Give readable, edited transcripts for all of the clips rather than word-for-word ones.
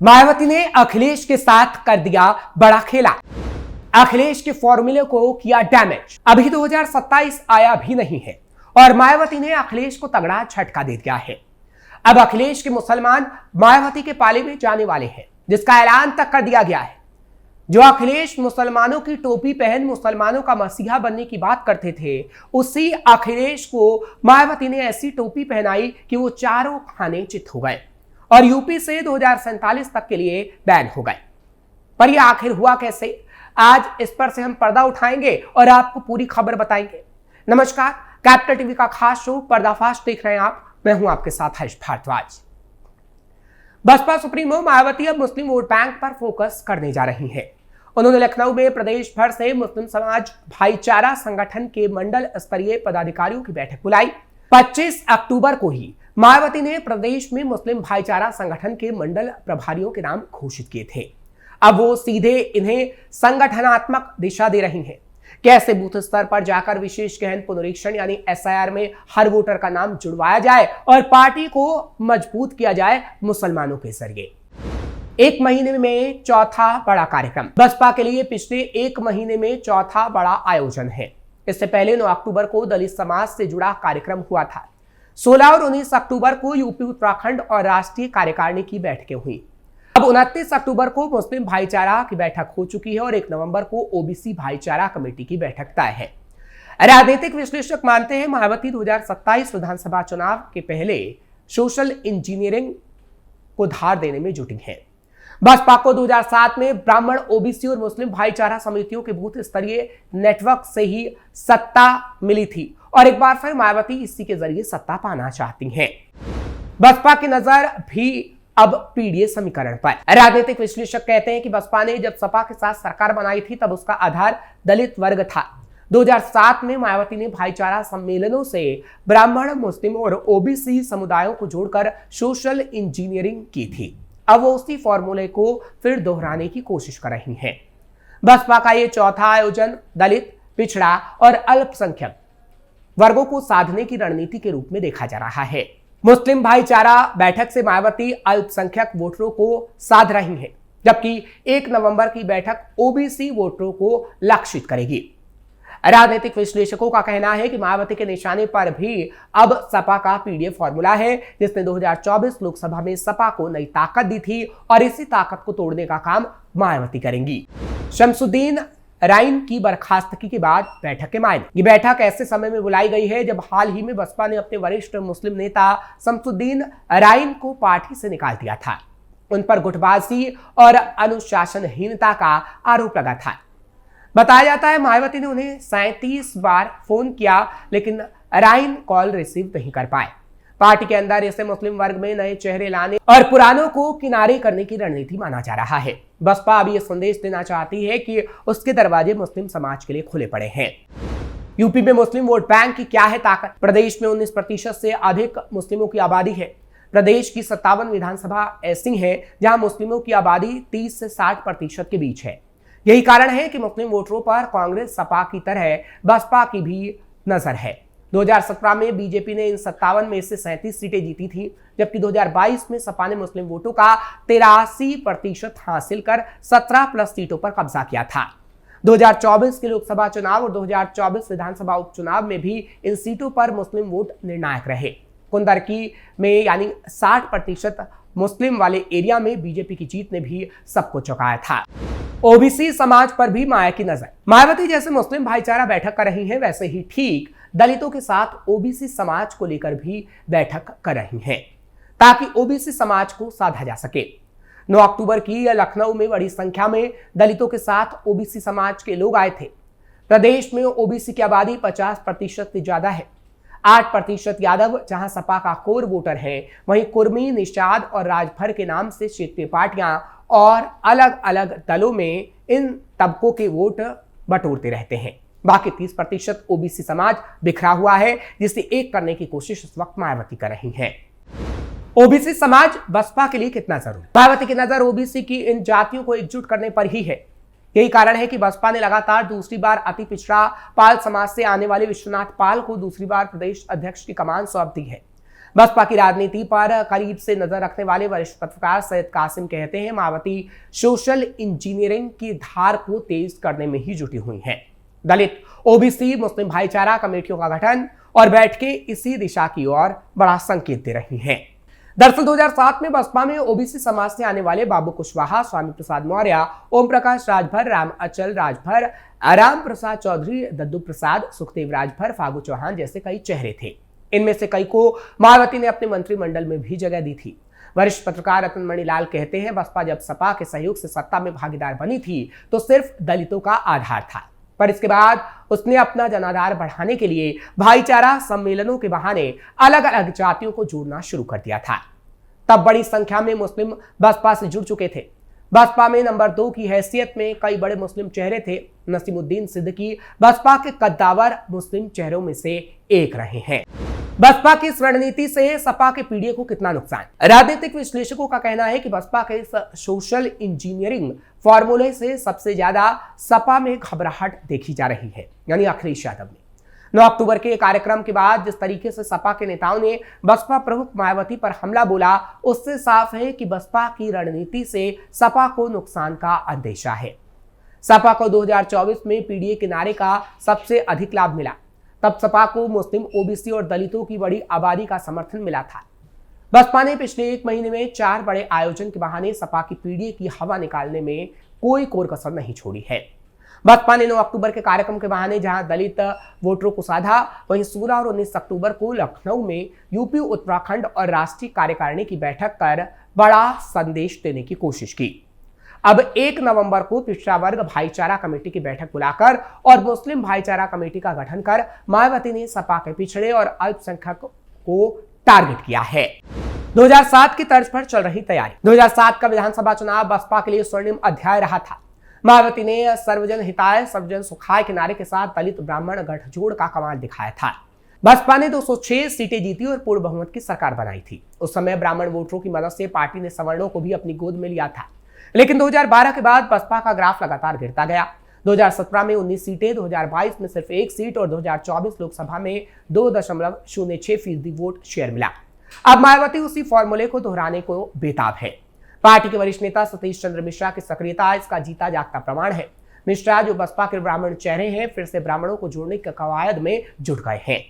मायावती ने अखिलेश के साथ कर दिया बड़ा खेला। अखिलेश के फॉर्मूले को किया डैमेज। अभी 2027 आया भी नहीं है और मायावती ने अखिलेश को तगड़ा झटका दे दिया है। अब अखिलेश के मुसलमान मायावती के पाले में जाने वाले हैं, जिसका ऐलान तक कर दिया गया है। जो अखिलेश मुसलमानों की टोपी पहन मुसलमानों का मसीहा बनने की बात करते थे, उसी अखिलेश को मायावती ने ऐसी टोपी पहनाई कि वो चारों खाने चित हो गए और यूपी से 2047 तक के लिए बैन हो गए। पर यह आखिर हुआ कैसे? आज इस पर से हम पर्दा उठाएंगे और आपको पूरी खबर बताएंगे। नमस्कार, कैपिटल टीवी का खास शो पर्दाफाश देख रहे हैं आप। मैं हूं आपके साथ हर्ष भारद्वाज। बसपा सुप्रीमो मायावती अब मुस्लिम वोट बैंक पर फोकस करने जा रही हैं। उन्होंने लखनऊ में प्रदेश भर से मुस्लिम समाज भाईचारा संगठन के मंडल स्तरीय पदाधिकारियों की बैठक बुलाई। 25 अक्टूबर को ही मायावती ने प्रदेश में मुस्लिम भाईचारा संगठन के मंडल प्रभारियों के नाम घोषित किए थे। अब वो सीधे इन्हें संगठनात्मक दिशा दे रही हैं। कैसे बूथ स्तर पर जाकर विशेष गहन पुनरीक्षण यानी एसआईआर में हर वोटर का नाम जुड़वाया जाए और पार्टी को मजबूत किया जाए मुसलमानों के जरिए। एक महीने में चौथा बड़ा कार्यक्रम बसपा के लिए पिछले एक महीने में चौथा बड़ा आयोजन है। इससे पहले 9 अक्टूबर को दलित समाज से जुड़ा कार्यक्रम हुआ था। 16 और 19 अक्टूबर को यूपी उत्तराखंड और राष्ट्रीय कार्यकारिणी की बैठकें हुई। अब 29 अक्टूबर को मुस्लिम भाईचारा की बैठक हो चुकी है और 1 नवंबर को ओबीसी भाईचारा कमेटी की बैठक तय है। राजनीतिक विश्लेषक मानते हैं मायावती 2027 विधानसभा चुनाव के पहले सोशल इंजीनियरिंग को धार देने में जुटी है। बसपा को 2007 में ब्राह्मण, ओबीसी और मुस्लिम भाईचारा समितियों के बूथ स्तरीय नेटवर्क से ही सत्ता मिली थी और एक बार फिर मायावती इसी के जरिए सत्ता पाना चाहती हैं। बसपा की नजर भी अब पीडीए समीकरण पर। राजनीतिक विश्लेषक कहते हैं कि बसपा ने जब सपा के साथ सरकार बनाई थी तब उसका आधार दलित वर्ग था। 2007 में मायावती ने भाईचारा सम्मेलनों से ब्राह्मण, मुस्लिम और ओबीसी समुदायों को जोड़कर सोशल इंजीनियरिंग की थी। अब वो उसी फॉर्मूले को फिर दोहराने की कोशिश कर रही हैं। बसपा का ये चौथा आयोजन दलित, पिछड़ा और अल्पसंख्यक वर्गों को साधने की रणनीति के रूप में देखा जा रहा है। मुस्लिम भाईचारा बैठक से मायावती अल्पसंख्यक वोटरों को साध रही हैं, जबकि 1 नवंबर की बैठक ओबीसी वोटरों को लक्षित करेगी। राजनीतिक विश्लेषकों का कहना है कि मायावती के निशाने पर भी अब सपा का पीडीए फॉर्मूला है, जिसने 2024 लोकसभा में सपा को नई ताकत दी थी और इसी ताकत को तोड़ने का काम मायावती करेंगी। शमसुद्दीन राइन की बर्खास्तगी के बाद बैठक के मायने। ये बैठक ऐसे समय में बुलाई गई है जब हाल ही में बसपा ने अपने वरिष्ठ मुस्लिम नेता शमसुद्दीन राइन को पार्टी से निकाल दिया था। उन पर गुटबाजी और अनुशासनहीनता का आरोप लगा था। बताया जाता है मायावती ने उन्हें 37 बार फोन किया, लेकिन राइन कॉल रिसीव नहीं कर पाए। पार्टी के अंदर इसे मुस्लिम वर्ग में नए चेहरे लाने और पुरानों को किनारे करने की रणनीति माना जा रहा है। बसपा अभी यह संदेश देना चाहती है कि उसके दरवाजे मुस्लिम समाज के लिए खुले पड़े हैं। यूपी में मुस्लिम वोट बैंक की क्या है ताकत? प्रदेश में 19% से अधिक मुस्लिमों की आबादी है। प्रदेश की 57 विधानसभा ऐसी हैं जहां मुस्लिमों की आबादी 30 से 60% के बीच है। यही कारण है कि मुस्लिम वोटरों पर कांग्रेस, सपा की तरह बसपा की भी नजर है। 2017 में बीजेपी ने इन 57 में से 37 सीटें जीती थी, जबकि 2022 में सपा ने मुस्लिम वोटों का 83% हासिल कर 17+ सीटों पर कब्जा किया था। 2024 के लोकसभा चुनाव और 2024 विधानसभा उपचुनाव में भी इन सीटों पर मुस्लिम वोट निर्णायक रहे। कुंदरकी में यानी 60% मुस्लिम वाले एरिया में बीजेपी की जीत ने भी सबको चौंकाया था। ओबीसी समाज पर भी माया की नजर। मायावती जैसे मुस्लिम भाईचारा बैठक कर रही हैं, वैसे ही ठीक दलितों के साथ ओबीसी समाज को लेकर भी बैठक कर रही हैं, ताकि ओबीसी समाज को साधा जा सके। 9 अक्टूबर की लखनऊ में बड़ी संख्या में दलितों के साथ ओबीसी समाज के लोग आए थे। प्रदेश में ओबीसी की आबादी 50% से ज्यादा है। 8% यादव जहां सपा का कोर वोटर है, वहीं कुर्मी, निषाद और राजभर के नाम से क्षेत्रीय पार्टियां और अलग अलग दलों में इन तबकों के वोट बटोरते रहते हैं। बाकी 30% ओबीसी समाज बिखरा हुआ है, जिसे एक करने की कोशिश इस वक्त मायावती कर रही हैं। ओबीसी समाज बसपा के लिए कितना जरूरी? मायावती की नजर ओबीसी की इन जातियों को एकजुट करने पर ही है। यही कारण है कि बसपा ने लगातार दूसरी बार अति पिछड़ा पाल समाज से आने वाले विश्वनाथ पाल को दूसरी बार प्रदेश अध्यक्ष की कमान सौंप दी है। बसपा की राजनीति पर करीब से नजर रखने वाले वरिष्ठ पत्रकार सैयद कासिम कहते हैं, मायावती सोशल इंजीनियरिंग की धार को तेज करने में ही जुटी हुई हैं। दलित, ओबीसी, मुस्लिम भाईचारा कमेटियों का गठन और बैठकें इसी दिशा की ओर बड़ा संकेत दे रही हैं। दरअसल 2007 में बसपा में ओबीसी समाज से आने वाले बाबू कुशवाहा, स्वामी प्रसाद मौर्य, ओम प्रकाश राजभर, राम अचल राजभर, राम प्रसाद चौधरी, दद्दू प्रसाद, सुखदेव राजभर, फागू चौहान जैसे कई चेहरे थे। इनमें से कई को मायावती ने अपने मंत्रिमंडल में भी जगह दी थी। वरिष्ठ पत्रकार रतन मणि लाल कहते हैं, बसपा जब सपा के सहयोग से सत्ता में भागीदार बनी थी तो सिर्फ दलितों का आधार था, पर इसके बाद उसने अपना जनाधार बढ़ाने के लिए भाईचारा सम्मेलनों के बहाने अलग अलग जातियों को जोड़ना शुरू कर दिया था। तब बड़ी संख्या में मुस्लिम बसपा से जुड़ चुके थे। बसपा में नंबर 2 की हैसियत में कई बड़े मुस्लिम चेहरे थे। नसीमुद्दीन सिद्दीकी बसपा के कद्दावर मुस्लिम चेहरों में से एक रहे हैं। बसपा की इस रणनीति से सपा के पीडीए को कितना नुकसान? राजनीतिक विश्लेषकों का कहना है कि बसपा के इस सोशल इंजीनियरिंग फॉर्मूले से सबसे ज्यादा सपा में घबराहट देखी जा रही है, यानी अखिलेश यादव में। 9 अक्टूबर के कार्यक्रम के बाद जिस तरीके से सपा के नेताओं ने बसपा प्रमुख मायावती पर हमला बोला, उससे साफ है कि बसपा की रणनीति से सपा को नुकसान का अंदेशा है। सपा को 2024 में पीडीए के नारे का सबसे अधिक लाभ मिला। तब सपा को मुस्लिम, ओबीसी और दलितों की बड़ी आबादी का समर्थन मिला था। बसपा ने पिछले 1 महीने में 4 बड़े आयोजन के बहाने सपा की पीडीए की हवा निकालने में कोई कोर कसर नहीं छोड़ी है। बसपा ने 9 अक्टूबर के कार्यक्रम के बहाने जहां दलित वोटरों को साधा, वहीं 16 और 19 अक्टूबर को लखनऊ में यूपी, उत्तराखंड और राष्ट्रीय कार्यकारिणी की बैठक कर बड़ा संदेश देने की कोशिश की। अब 1 नवंबर को पिछड़ा वर्ग भाईचारा कमेटी की बैठक बुलाकर और मुस्लिम भाईचारा कमेटी का गठन कर मायावती ने सपा के पिछड़े और अल्पसंख्यक को टारगेट किया है। 2007 की तर्ज पर चल रही तैयारी। 2007 का विधानसभा चुनाव बसपा के लिए स्वर्णिम अध्याय रहा था। मायावती ने सर्वजन हिताय सर्वजन सुखाय के नारे के साथ दलित ब्राह्मण गठजोड़ का कमाल दिखाया था। बसपा ने 206 सीटें जीती और पूर्ण बहुमत की सरकार बनाई थी। उस समय ब्राह्मण वोटरों की मदद से पार्टी ने सवर्णों को भी अपनी गोद में लिया था। लेकिन 2012 के बाद बसपा का ग्राफ लगातार गिरता गया। 2017 में 19 सीटें, 2022 में सिर्फ 1 सीट और 2024 लोकसभा में 2.06% वोट शेयर मिला। अब मायावती उसी फॉर्मूले को दोहराने को बेताब है। पार्टी के वरिष्ठ नेता सतीश चंद्र मिश्रा की सक्रियता इसका जीता जागता प्रमाण है। मिश्रा, जो बसपा के ब्राह्मण चेहरे हैं, फिर से ब्राह्मणों को जोड़ने के कवायद में जुट गए हैं।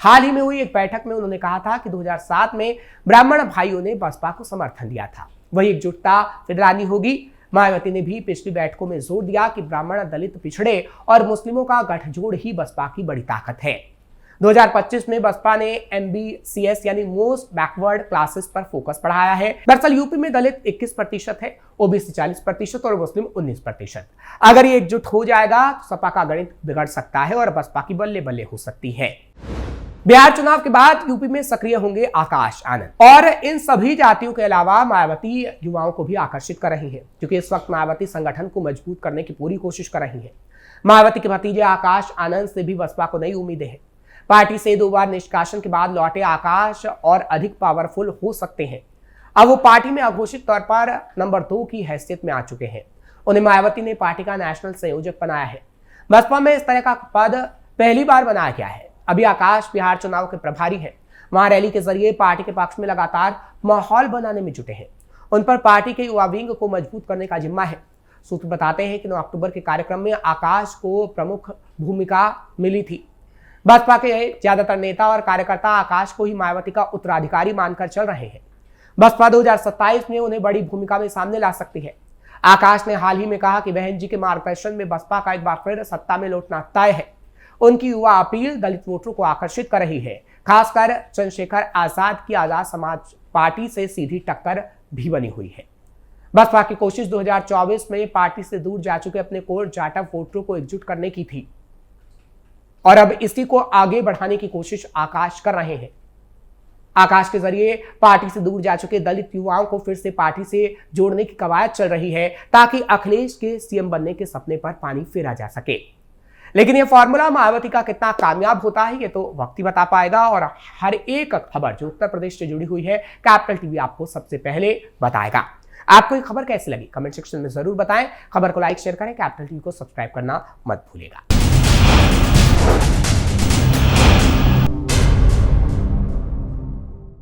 हाल ही में हुई एक बैठक में उन्होंने कहा था कि 2007 में ब्राह्मण भाइयों ने बसपा को समर्थन दिया था, वही एकजुटता फिर होगी। मायावती ने भी पिछली बैठकों में जोर दिया कि ब्राह्मण, दलित, पिछड़े और मुस्लिमों का गठजोड़ ही बसपा की बड़ी ताकत है। 2025 में बसपा ने MBCS यानी मोस्ट बैकवर्ड क्लासेस पर फोकस बढ़ाया है। दरअसल यूपी में दलित 21% है, ओबीसी 40% और मुस्लिम 19%। अगर ये एकजुट हो जाएगा तो सपा का गणित बिगड़ सकता है और बसपा की बल्ले बल्ले हो सकती है। बिहार चुनाव के बाद यूपी में सक्रिय होंगे आकाश आनंद और इन सभी जातियों के अलावा मायावती युवाओं को भी आकर्षित कर रही है, क्योंकि इस वक्त मायावती संगठन को मजबूत करने की पूरी कोशिश कर रही है। मायावती के भतीजे आकाश आनंद से भी बसपा को नई उम्मीदें हैं। पार्टी से 2 बार निष्कासन के बाद लौटे आकाश और अधिक पावरफुल हो सकते हैं। अब वो पार्टी में अघोषित तौर पर नंबर 2 की हैसियत में आ चुके हैं। उन्हें मायावती ने पार्टी का नेशनल संयोजक बनाया है। बसपा में इस तरह का पद पहली बार बनाया गया है। अभी आकाश बिहार चुनाव के प्रभारी हैं। वहां रैली के जरिए पार्टी के पक्ष में लगातार माहौल बनाने में जुटे हैं। उन पर पार्टी के युवा विंग को मजबूत करने का जिम्मा है। सूत्र बताते हैं कि 9 अक्टूबर के कार्यक्रम में आकाश को प्रमुख भूमिका मिली थी। बसपा के ज्यादातर नेता और कार्यकर्ता आकाश को ही मायावती का उत्तराधिकारी मानकर चल रहे हैं। बसपा 2027 में उन्हें बड़ी भूमिका में सामने ला सकती है। आकाश ने हाल ही में कहा कि बहन जी के मार्गदर्शन में बसपा का एक बार फिर सत्ता में लौटना तय है। उनकी युवा अपील दलित वोटरों को आकर्षित कर रही है। खासकर चंद्रशेखर आजाद की आजाद समाज पार्टी से सीधी टक्कर भी बनी हुई है। बसपा की कोशिश 2024 में पार्टी से दूर जा चुके अपने कोर जाटव वोटरों को एकजुट करने की थी और अब इसी को आगे बढ़ाने की कोशिश आकाश कर रहे हैं। आकाश के जरिए पार्टी से दूर जा चुके दलित युवाओं को फिर से पार्टी से जोड़ने की कवायद चल रही है, ताकि अखिलेश के सीएम बनने के सपने पर पानी फेरा जा सके। लेकिन यह फॉर्मूला मायावती का कितना कामयाब होता है, ये तो वक्त ही बता पाएगा। और हर एक खबर जो उत्तर प्रदेश से जुड़ी हुई है, कैपिटल टीवी आपको सबसे पहले बताएगा। आपको ये खबर कैसी लगी कमेंट सेक्शन में जरूर बताएं। खबर को लाइक शेयर करें, कैपिटल टीवी को सब्सक्राइब करना मत भूलिएगा।